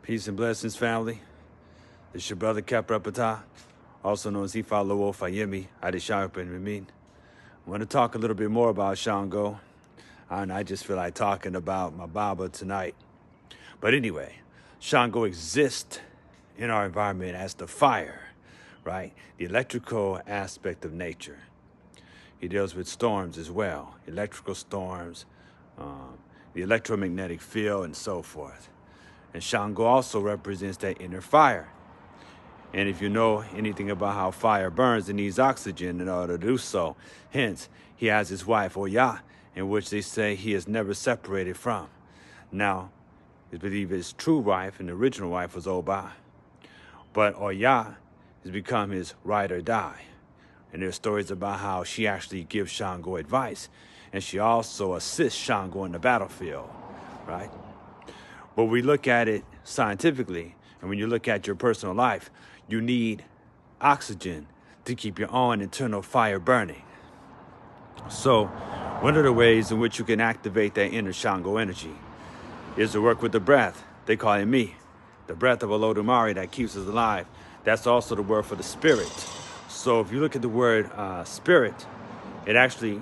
Peace and blessings, family. This is your brother Kaprapata, also known as Ifalo Fayemi Adisharpen Ramin. I want to talk a little bit more about Shango, and I just feel like talking about my Baba tonight. But anyway, Shango exists in our environment as the fire, right? The electrical aspect of nature. He deals with storms as well, electrical storms, the electromagnetic field, and so forth. And Shango also represents that inner fire. And if you know anything about how fire burns, it needs oxygen in order to do so. Hence, he has his wife, Oya, in which they say he is never separated from. Now, I believe his true wife and the original wife was Oba. But Oya has become his ride or die. And there's stories about how she actually gives Shango advice. And she also assists Shango in the battlefield, right? But we look at it scientifically, and when you look at your personal life, you need oxygen to keep your own internal fire burning. So one of the ways in which you can activate that inner Shango energy is to work with the breath. They call it me, the breath of Olodumare that keeps us alive. That's also the word for the spirit. So if you look at the word spirit, it actually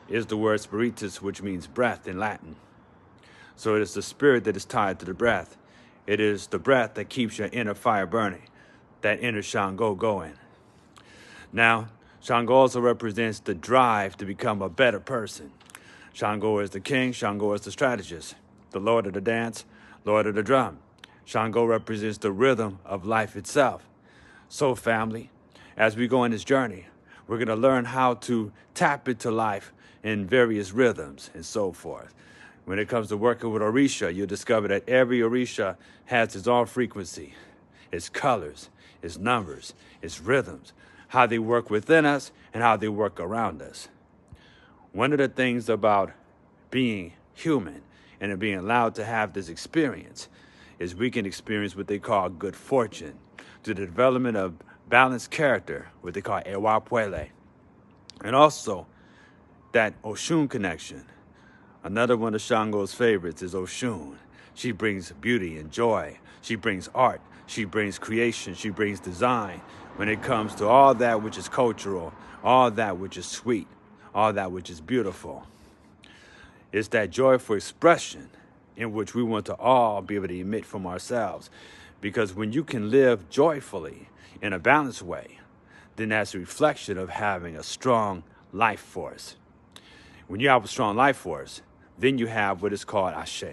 is the word spiritus, which means breath in Latin. So it is the spirit that is tied to the breath. It is the breath that keeps your inner fire burning, that inner Shango going. Now, Shango also represents the drive to become a better person. Shango is the king, Shango is the strategist, the lord of the dance, lord of the drum. Shango represents the rhythm of life itself. So family, as we go on this journey, we're going to learn how to tap into life in various rhythms and so forth. When it comes to working with Orisha, you'll discover that every Orisha has its own frequency, its colors, its numbers, its rhythms, how they work within us and how they work around us. One of the things about being human and being allowed to have this experience is we can experience what they call good fortune, to the development of balanced character, what they call Ewa Puele, and also that Oshun connection. Another one of Shango's favorites is Oshun. She brings beauty and joy. She brings art. She brings creation. She brings design when it comes to all that which is cultural, all that which is sweet, all that which is beautiful. It's that joyful expression in which we want to all be able to emit from ourselves. Because when you can live joyfully in a balanced way, then that's a reflection of having a strong life force. When you have a strong life force, then you have what is called Ashe.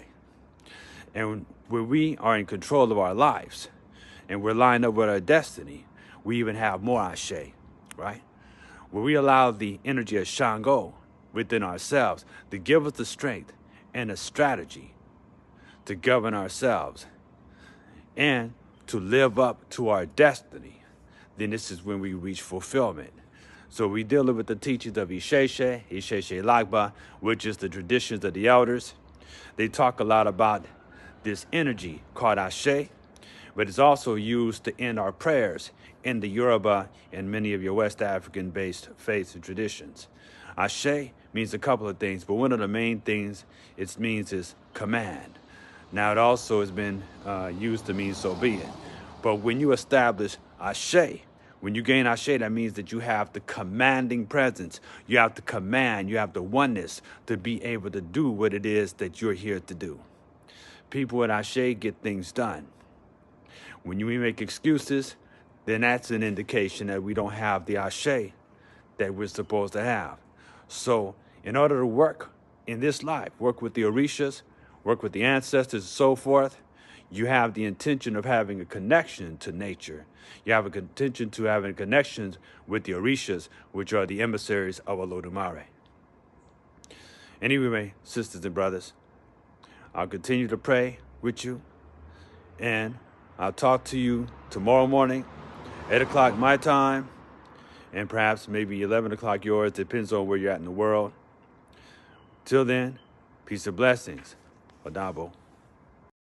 And when we are in control of our lives and we're lined up with our destiny, we even have more Ashe, right? When we allow the energy of Shango within ourselves to give us the strength and a strategy to govern ourselves and to live up to our destiny, then this is when we reach fulfillment. So we deal with the teachings of Isheshe Lagba, which is the traditions of the elders. They talk a lot about this energy called Ashe, but it's also used to end our prayers in the Yoruba and many of your West African-based faiths and traditions. Ashe means a couple of things, but one of the main things it means is command. Now it also has been used to mean so be it. But when you establish Ashe, when you gain Ashe, that means that you have the commanding presence. You have the command, you have the oneness to be able to do what it is that you're here to do. People with Ashe get things done. When we make excuses, then that's an indication that we don't have the Ashe that we're supposed to have. So in order to work in this life, work with the Orishas, work with the ancestors and so forth, you have the intention of having a connection to nature. You have a intention to having connections with the Orishas, which are the emissaries of Olodumare. Anyway, sisters and brothers, I'll continue to pray with you, and I'll talk to you tomorrow morning, 8 o'clock my time, and perhaps maybe 11 o'clock yours, depends on where you're at in the world. Till then, peace and blessings. Adabo.